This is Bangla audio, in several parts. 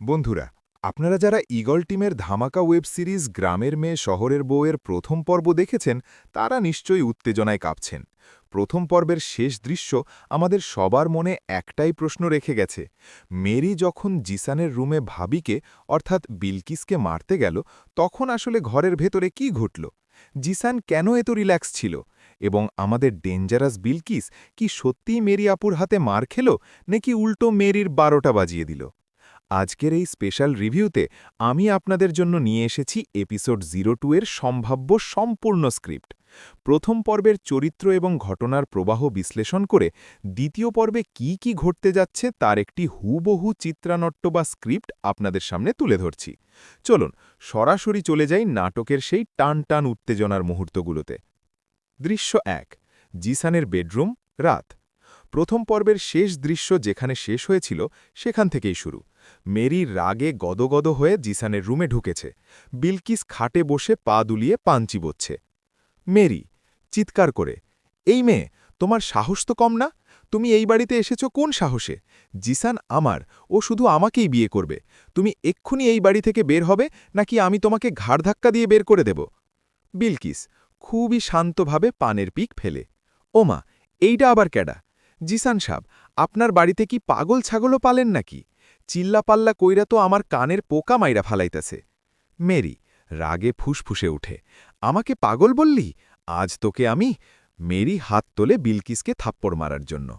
বন্ধুরা, আপনারা যারা ঈগল টিমের ধামাকা ওয়েব সিরিজ গ্রামের মেয়ে শহরের বউয়ের প্রথম পর্ব দেখেছেন তারা নিশ্চয়ই উত্তেজনায় কাঁপছেন। প্রথম পর্বের শেষ দৃশ্য আমাদের সবার মনে একটাই প্রশ্ন রেখে গেছে। মেরি যখন জিসানের রুমে ভাবিকে অর্থাৎ বিলকিসকে মারতে গেল, তখন আসলে ঘরের ভেতরে কি ঘটল? জিসান কেন এত রিল্যাক্স ছিল? এবং আমাদের ডেঞ্জারাস বিলকিস কি সত্যিই মেরি আপুর হাতে মার খেল, নাকি উল্টো মেরির 12টা বাজিয়ে দিল? আজকের এই স্পেশাল রিভিউতে আমি আপনাদের জন্য নিয়ে এসেছি এপিসোড 02 এর সম্ভাব্য সম্পূর্ণ স্ক্রিপ্ট। প্রথম পর্বের চরিত্র এবং ঘটনার প্রবাহ বিশ্লেষণ করে দ্বিতীয় পর্বে কি ঘটতে যাচ্ছে তার একটি হুবহু চিত্রানট্য বা স্ক্রিপ্ট আপনাদের সামনে তুলে ধরছি। চলুন সরাসরি চলে যাই নাটকের সেই টান টান উত্তেজনার মুহূর্তগুলোতে। দৃশ্য 1, জিসানের বেডরুম, রাত। প্রথম পর্বের শেষ দৃশ্য যেখানে শেষ হয়েছিল সেখান থেকেই শুরু। মেরি রাগে গদগদ হয়ে জিসানের রুমে ঢুকেছে। বিলকিস খাটে বসে পা দুলিয়ে পান চিবোচ্ছে। মেরি চিৎকার করে, এই মেয়ে, তোমার সাহস তো কম না? তুমি এই বাড়িতে এসেছো কোন সাহসে? জিসান আমার, ও শুধু আমাকেই বিয়ে করবে। তুমি এক্ষুনি এই বাড়ি থেকে বের হবে, নাকি আমি তোমাকে ঘাড় ধাক্কা দিয়ে বের করে দেব। বিলকিস খুবই শান্তভাবে পানের পিক ফেলে, ওমা, এইটা আবার ক্যাডা? জিসান সাব, আপনার বাড়িতে কি পাগল ছাগলও পালেন নাকি? চিল্লাপাল্লা কইরা তো আমার কানের পোকা মাইরা ফালাইতেছে। মেরি রাগে ফুসফুসে উঠে, আমাকে পাগল বললি? আজ তোকে আমি। মেরি হাত তোলে বিলকিসকে থাপ্পড় মারার জন্য।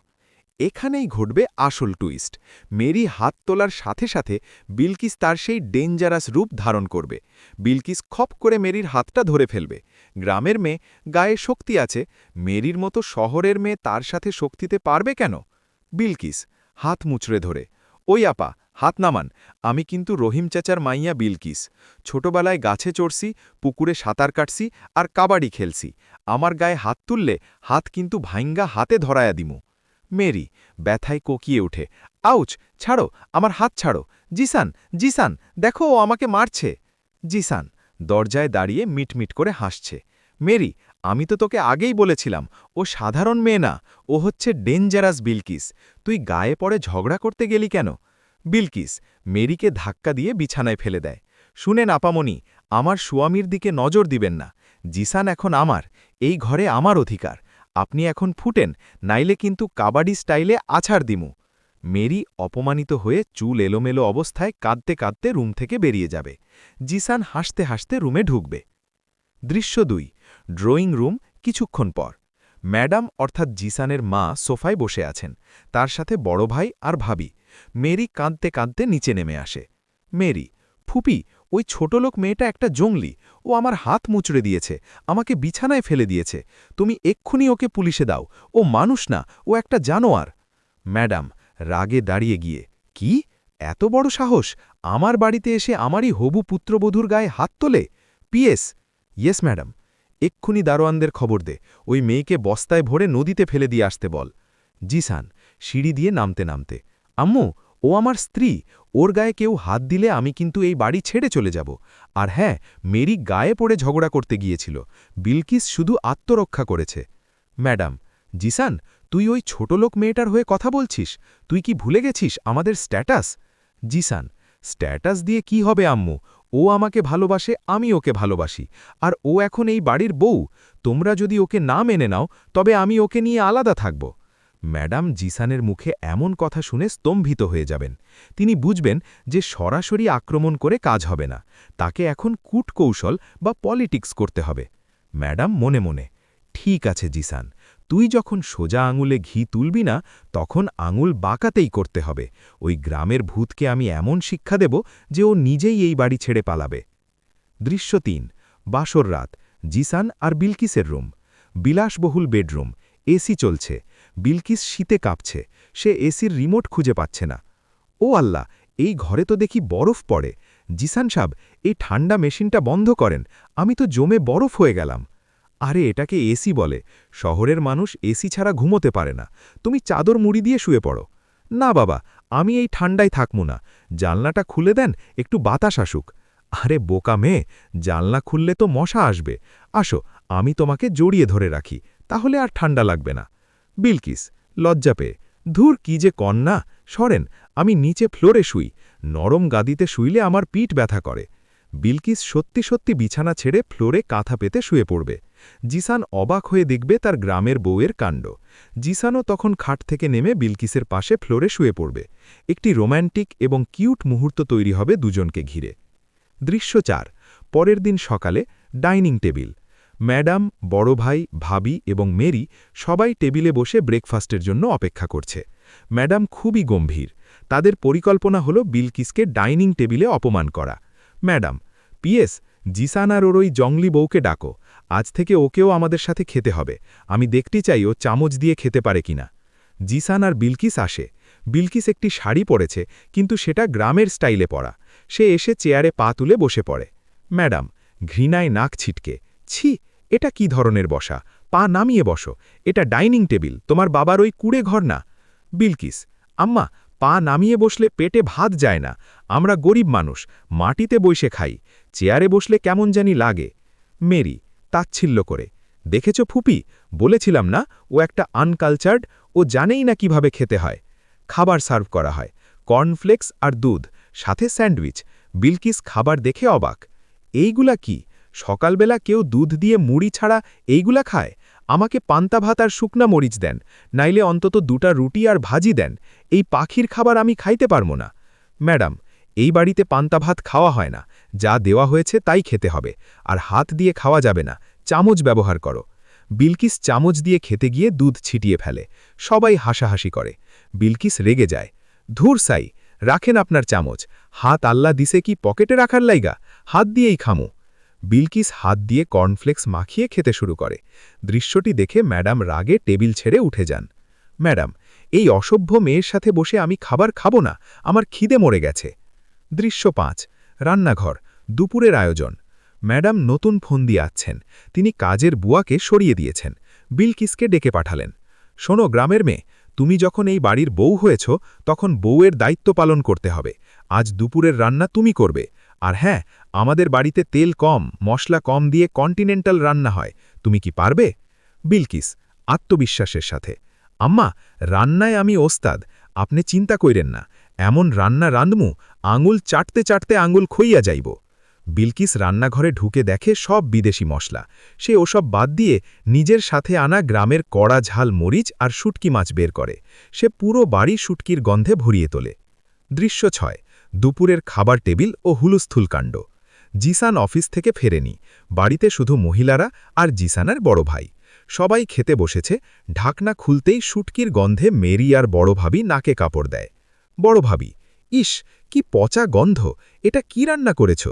এখানেই ঘটবে আসল টুইস্ট। মেরি হাত তোলার সাথে সাথে বিলকিস তার সেই ডেঞ্জারাস রূপ ধারণ করবে। বিলকিস খপ করে মেরির হাতটা ধরে ফেলবে। গ্রামের মেয়ে, গায়ে শক্তি আছে, মেরির মতো শহরের মেয়ে তার সাথে শক্তিতে পারবে কেন? বিলকিস হাত মুচড়ে ধরে, ওই আপা, হাত নামান, আমি কিন্তু রহিম চাচার মাইয়া বিলকিস। ছোটবেলায় গাছে চড়ছি, পুকুরে সাঁতার কাটছি আর কাবাডি খেলছি। আমার গায়ে হাত তুললে হাত কিন্তু ভাইঙ্গা হাতে ধরায়া দিমু। মেরি ব্যথায় কোকিয়ে ওঠে, আউচ, ছাড়ো, আমার হাত ছাড়ো। জিসান, জিসান, দেখো ও আমাকে মারছে। জিসান দরজায় দাঁড়িয়ে মিটমিট করে হাসছে। মেরি, আমি তো তোকে আগেই বলেছিলাম, ও সাধারণ মেয়ে না, ও হচ্ছে ডেঞ্জারাস বিলকিস। তুই গায়ে পড়ে ঝগড়া করতে গেলি কেন? বিলকিস মেরিকে ধাক্কা দিয়ে বিছানায় ফেলে দেয়। শুনেন আপামনি, আমার স্বামীর দিকে নজর দিবেন না। জিসান এখন আমার, এই ঘরে আমার অধিকার। আপনি এখন ফুটেন, নাইলে কিন্তু কাবাডি স্টাইলে আছাড় দিমু। মেরি অপমানিত হয়ে চুল এলোমেলো অবস্থায় কাঁদতে কাঁদতে রুম থেকে বেরিয়ে যাবে। জিসান হাসতে হাসতে রুমে ঢুকবে। দৃশ্য 2, ড্রয়িং রুম। কিছুক্ষণ পর ম্যাডাম অর্থাৎ জিসানের মা সোফায় বসে আছেন, তার সাথে বড় ভাই আর ভাবি। মেরি কাঁদতে কাঁদতে নিচে নেমে আসে। মেরি, ফুপি, ওই ছোটলোক মেয়েটা একটা জঙ্গলি, ও আমার হাত মুচড়ে দিয়েছে, আমাকে বিছানায় ফেলে দিয়েছে। তুমি এক্ষুনি ওকে পুলিশে দাও, ও মানুষ না, ও একটা জানোয়ার। ম্যাডাম রাগে দাঁড়িয়ে গিয়ে, কি এত বড় সাহস, আমার বাড়িতে এসে আমারই হবু পুত্রবধূর গায়ে হাত তোলে? PS, yes madam. এক্ষুনি দারোয়ানদের খবর দে, ওই মেয়েকে বস্তায় ভরে নদীতে ফেলে দিয়ে আসতে বল। জিসান সিঁড়ি দিয়ে নামতে নামতে, আম্মু, ও আমার স্ত্রী, ওর গায়ে কেউ হাত দিলে আমি কিন্তু এই বাড়ি ছেড়ে চলে যাব। আর হ্যাঁ, মেরি গায়ে পড়ে ঝগড়া করতে গিয়েছিল, বিলকিস শুধু আত্মরক্ষা করেছে। ম্যাডাম, জিসান, তুই ওই ছোটলোক মেয়েটার হয়ে কথা বলছিস? তুই কি ভুলে গেছিস আমাদের স্ট্যাটাস? জিসান, স্ট্যাটাস দিয়ে কি হবে আম্মু? ও আমাকে ভালোবাসে, আমি ওকে ভালোবাসি, আর ও এখন এই বাড়ির বউ। তোমরা যদি ওকে না মেনে নাও, তবে আমি ওকে নিয়ে আলাদা থাকব। ম্যাডাম জিসানের মুখে এমন কথা শুনে স্তম্ভিত হয়ে যাবেন। তিনি বুঝবেন যে সরাসরি আক্রমণ করে কাজ হবে না, তাকে এখন কূটকৌশল বা পলিটিক্স করতে হবে। ম্যাডাম মনে মনে, ঠিক আছে জিসান, তুই যখন সোজা আঙুলে ঘি তুলবি না, তখন আঙুল বাঁকাতেই করতে হবে। ওই গ্রামের ভূতকে আমি এমন শিক্ষা দেব যে ও নিজেই এই বাড়ি ছেড়ে পালাবে। দৃশ্য 3, বাসর রাত। জিসান আর বিলকিসের রুম। বিলাসবহুল বেডরুম, এসি চলছে। বিলকিস শীতে কাঁপছে, সে এসির রিমোট খুঁজে পাচ্ছে না। ও আল্লাহ, এই ঘরে তো দেখি বরফ পড়ে। জিসান সাব, এই ঠান্ডা মেশিনটা বন্ধ করেন, আমি তো জমে বরফ হয়ে গেলাম। আরে এটাকে এসি বলে, শহরের মানুষ এসি ছাড়া ঘুমোতে পারে না। তুমি চাদর মুড়ি দিয়ে শুয়ে পড়ো। না বাবা, আমি এই ঠান্ডায় থাকবো না, জানলাটা খুলে দেন, একটু বাতাস আসুক। আরে বোকা মেয়ে, জানলা খুললে তো মশা আসবে। আসো, আমি তোমাকে জড়িয়ে ধরে রাখি, তাহলে আর ঠান্ডা লাগবে না। বিলকিস লজ্জা পেয়ে, ধুর কি যে কন্যা, সরেন, আমি নিচে ফ্লোরে শুই। নরম গাদিতে শুইলে আমার পিঠ ব্যথা করে। বিলকিস সত্যি সত্যি বিছানা ছেড়ে ফ্লোরে কাঁথা পেতে শুয়ে পড়বে। জিসান অবাক হয়ে দেখবে তার গ্রামের বউয়ের কাণ্ড। জিসানও তখন খাট থেকে নেমে বিলকিসের পাশে ফ্লোরে শুয়ে পড়বে। একটি রোম্যান্টিক এবং কিউট মুহূর্ত তৈরি হবে দুজনকে ঘিরে। দৃশ্য ৪। পরের দিন সকালে ডাইনিং টেবিল। ম্যাডাম, বড় ভাই, ভাবি এবং মেরি সবাই টেবিলে বসে ব্রেকফাস্টের জন্য অপেক্ষা করছে। ম্যাডাম খুবই গম্ভীর। তাদের পরিকল্পনা হল বিলকিসকে ডাইনিং টেবিলে অপমান করা। ম্যাডাম, পিএস, জিসান আর ওর ওই জংলি বউকে ডাকো। আজ থেকে ওকেও আমাদের সাথে খেতে হবে। আমি দেখতে চাই ও চামচ দিয়ে খেতে পারে কিনা। জিসান আর বিলকিস আসে। বিলকিস একটি শাড়ি পরেছে, কিন্তু সেটা গ্রামের স্টাইলে পরা। সে এসে চেয়ারে পা তুলে বসে পড়ে। ম্যাডাম, ঘৃণায় নাক ছিটকে, ছি, এটা কি ধরনের বসা? পা নামিয়ে বসো। এটা ডাইনিং টেবিল, তোমার বাবার ওই কুড়ে ঘর না। বিলকিস, আম্মা, পা নামিয়ে বসলে পেটে ভাত যায় না। আমরা গরিব মানুষ, মাটিতে বসে খাই। চেয়ারে বসলে কেমন জানি লাগে। মেরি তাচ্ছিল্য করে, দেখেছ ফুপি, বলেছিলাম না ও একটা আনকালচার্ড, ও জানেই না কিভাবে খেতে হয়। খাবার সার্ভ করা হয়, কর্নফ্লেক্স আর দুধ, সাথে স্যান্ডউইচ। বিলকিস খাবার দেখে অবাক। এইগুলা কি? সকালবেলা কেউ দুধ দিয়ে মুড়ি ছাড়া এইগুলা খায়? আমাকে পান্তা ভাত আর শুকনা মরিচ দেন, নাইলে অন্তত 2টা রুটি আর ভাজি দেন। এই পাখির খাবার আমি খাইতে পারবো না। ম্যাডাম, এই বাড়িতে পান্তা ভাত খাওয়া হয় না। যা দেওয়া হয়েছে তাই খেতে হবে, আর হাত দিয়ে খাওয়া যাবে না। চামচ ব্যবহার করো। বিলকিস চামচ দিয়ে খেতে গিয়ে দুধ ছিটিয়ে ফেলে। সবাই হাসাহাসি করে। বিলকিস রেগে যায়। ধুর সাই, রাখেন আপনার চামচ। হাত আল্লাহ দিছে কি পকেটে রাখার লাইগা? হাত দিয়েই খামু। বিলকিস হাত দিয়ে কর্নফ্লেক্স মাখিয়ে খেতে শুরু করে। দৃশ্যটি দেখে ম্যাডাম রাগে টেবিল ছেড়ে উঠে যান। ম্যাডাম, এই অসভ্য মেয়ের সাথে বসে আমি খাবার খাবো না, আমার খিদে মরে গেছে। দৃশ্য ৫। রান্নাঘর, দুপুরের আয়োজন। ম্যাডাম নতুন ফোন দিয়ে আছেন। তিনি কাজের বুয়াকে সরিয়ে দিয়েছেন। বিলকিসকে ডেকে পাঠালেন। শোনো গ্রামের মেয়ে, তুমি যখন এই বাড়ির বউ হয়েছ, তখন বউয়ের দায়িত্ব পালন করতে হবে। আজ দুপুরের রান্না তুমি করবে। আর হ্যাঁ, আমাদের বাড়িতে তেল কম, মশলা কম দিয়ে কন্টিনেন্টাল রান্না হয়। তুমি কি পারবে? বিলকিস আত্মবিশ্বাসের সাথে, আম্মা, রান্নায় আমি ওস্তাদ, আপনি চিন্তা কইরেন না। এমন রান্না রাঁধমু, আঙুল চাটতে চাটতে আঙুল খইয়া যাইব। বিলকিস রান্নাঘরে ঢুকে দেখে সব বিদেশি মশলা। সে ওসব বাদ দিয়ে নিজের সাথে আনা গ্রামের কড়া ঝাল মরিচ আর শুটকি মাছ বের করে। সে পুরো বাড়ি শুটকির গন্ধে ভরিয়ে তোলে। দৃশ্য ৬। দুপুরের খাবার টেবিল ও হুলুস্থুল কাণ্ড। জিসান অফিস থেকে ফেরেনি। বাড়িতে শুধু মহিলারা আর জিসানের বড় ভাই। সবাই খেতে বসেছে। ঢাকনা খুলতেই শুটকির গন্ধে মেরি আর বড় ভাবি নাকে কাপড় দেয়। বড় ভাবি, ইস, কি পচা গন্ধ, এটা কি রান্না করেছ?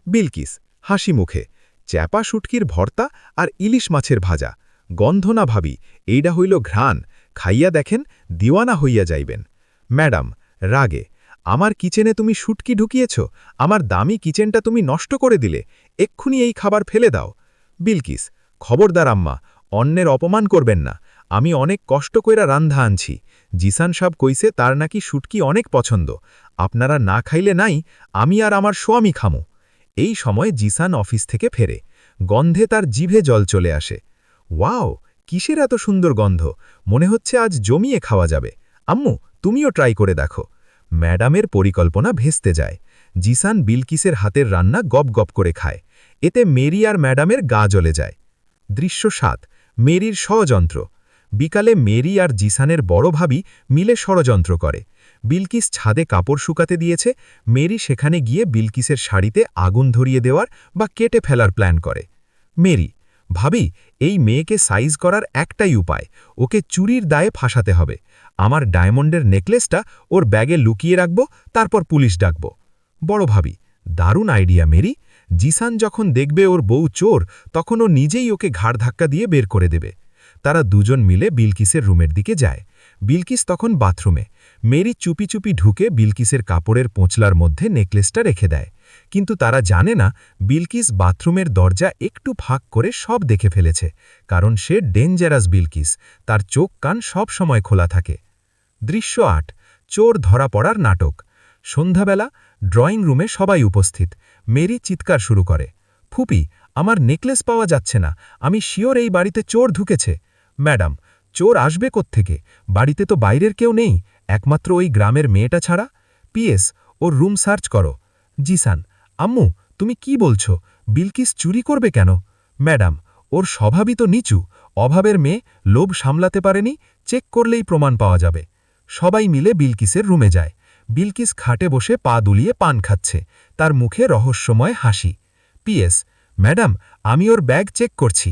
বিলকিস হাসি মুখে, চ্যাপা শুটকির ভর্তা আর ইলিশ মাছের ভাজা। গন্ধ না ভাবি, এইডা হইল ঘ্রাণ, খাইয়া দেখেন, দিওয়ানা হইয়া যাইবেন। ম্যাডাম রাগে, আমার কিচেনে তুমি শুটকি ঢুকিয়েছ, আমার দামি কিচেনটা তুমি নষ্ট করে দিলে, এক্ষুনি এই খাবার ফেলে দাও। বিলকিস, খবরদার আম্মা, অন্যের অপমান করবেন না। আমি অনেক কষ্ট কইরা রান্ধা আনছি। জিসান সাব কইছে তার নাকি শুটকি অনেক পছন্দ। আপনারা না খাইলে নাই, আমি আর আমার স্বামী খামু। এই সময় জিসান অফিস থেকে ফেরে। গন্ধে তার জিভে জল চলে আসে। ওয়াও, কিসের এত সুন্দর গন্ধ, মনে হচ্ছে আজ জমিয়ে খাওয়া যাবে। আম্মু, তুমিও ট্রাই করে দেখো। ম্যাডামের পরিকল্পনা ভেস্তে যায়। জিসান বিলকিসের হাতের রান্না গপ গপ করে খায়। এতে মেরি আর ম্যাডামের গা জ্বলে যায়। দৃশ্য ৭। মেরির ষড়যন্ত্র। বিকালে মেরি আর জিসানের বড় ভাবি মিলে ষড়যন্ত্র করে। বিলকিস ছাদে কাপড় শুকাতে দিয়েছে। মেরি সেখানে গিয়ে বিলকিসের শাড়িতে আগুন ধরিয়ে দেওয়ার বা কেটে ফেলার প্ল্যান করে। মেরি, ভাবি, এই মেয়েকে সাইজ করার একটাই উপায়, ওকে চুরির দায়ে ফাঁসাতে হবে। আমার ডায়মন্ডের নেকলেসটা ওর ব্যাগে লুকিয়ে রাখব, তারপর পুলিশ ডাকব। বড় ভাবি, দারুণ আইডিয়া মেরি। জিসান যখন দেখবে ওর বউ চোর, তখন ও নিজেই ওকে ঘাড় ধাক্কা দিয়ে বের করে দেবে। তারা দুজন মিলে বিলকিসের রুমের দিকে যায়। বিলকিস তখন বাথরুমে। মেরি চুপি চুপি ঢুকে বিলকিসের কাপড়ের পোঁচলার মধ্যে নেকলেসটা রেখে দেয়। কিন্তু তারা জানে না বিলকিস বাথরুমের দরজা একটু ফাঁক করে সব দেখে ফেলেছে, কারণ সে ডেঞ্জারাস বিলকিস, তার চোখ কান সব সময় খোলা থাকে। দৃশ্য ৮। চোর ধরা পড়ার নাটক। সন্ধ্যাবেলা ড্রয়িং রুমে সবাই উপস্থিত। মেরি চিৎকার শুরু করে, ফুপি, আমার নেকলেস পাওয়া যাচ্ছে না, আমি শিওর এই বাড়িতে চোর ঢুকেছে। ম্যাডাম, চোর আসবে কোত্থেকে? বাড়িতে তো বাইরের কেউ নেই, একমাত্র ওই গ্রামের মেয়েটা ছাড়া। পিএস, ওর রুম সার্চ করো। জিসান, আম্মু, তুমি কি বলছো? বিলকিস চুরি করবে কেন? ম্যাডাম, ওর স্বভাবই তো নিচু, অভাবের মেয়ে, লোভ সামলাতে পারেনি, চেক করলেই প্রমাণ পাওয়া যাবে। সবাই মিলে বিলকিসের রুমে যায়। বিলকিস খাটে বসে পা দুলিয়ে পান খাচ্ছে, তার মুখে রহস্যময় হাসি। পিএস, ম্যাডাম, আমি ওর ব্যাগ চেক করছি।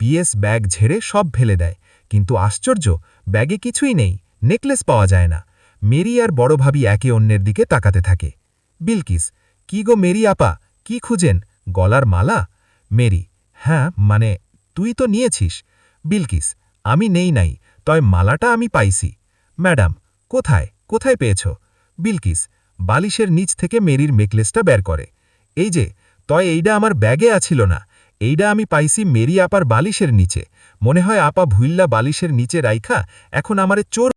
পিএস ব্যাগ ঝেড়ে সব ফেলে দেয়, কিন্তু আশ্চর্য, ব্যাগে কিছুই নেই, নেকলেস পাওয়া যায় না। মেরি আর বড় ভাবি একে অন্যের দিকে তাকাতে থাকে। বিলকিস, কি গো মেরি আপা, কি খুঁজেন? গলার মালা? মেরি, হ্যাঁ, মানে তুই তো নিয়েছিস। বিলকিস, আমি নেই নাই, তয় মালাটা আমি পাইছি। ম্যাডাম, কোথায় কোথায় পেয়েছ? বিলকিস বালিশের নিচ থেকে মেরির নেকলেসটা বের করে। এই যে, তয় এইডা আমার ব্যাগে আছিল না, এইডা আমি পাইছি মেরি আপার বালিশের নিচে। মনে হয় আপা ভুইল্লা বালিশের নিচে রাইখা এখন আমারে চোর